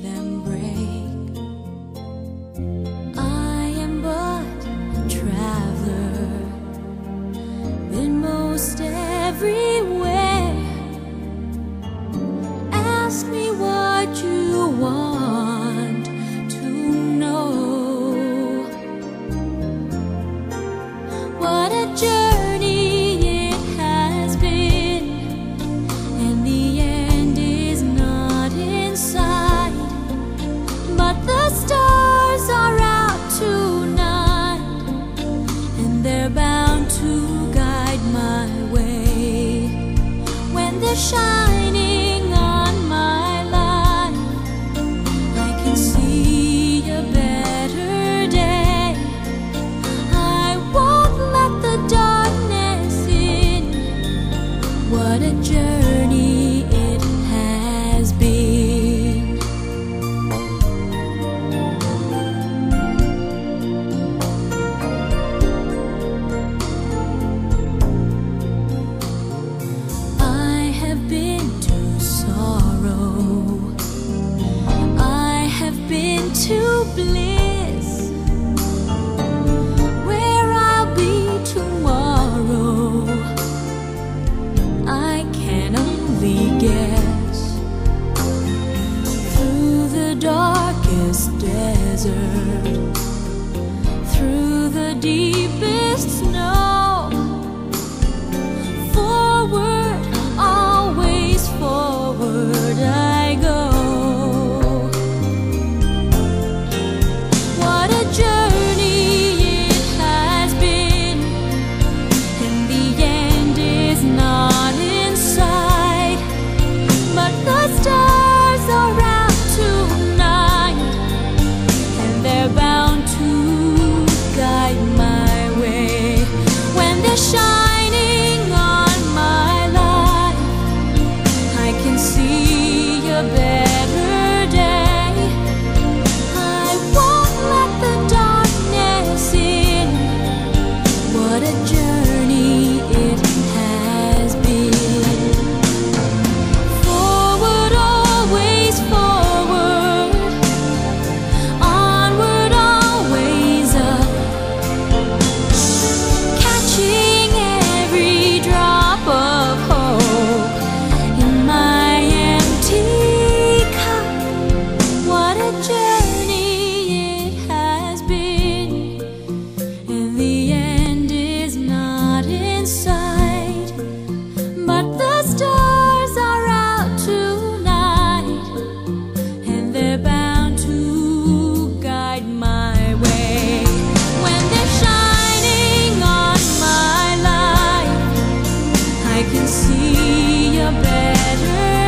Them break. I am but a traveler, been most everywhere. Ask me what you want to know. What a journey it has been, and the end is not in sight. But the stars are out tonight, and they're bound to guide my way. When they're shining on my life, I can see a better day. I won't let the darkness in. What a journey it has been. To bliss, where I'll be tomorrow, I can only guess. Through the darkest desert, through the deepest snow, forward, always forward I go. Stars are out tonight, and they're bound to guide my way. When they're shining on my life, I can see a better day. I won't let the darkness in. What a journey it has been. I can see a better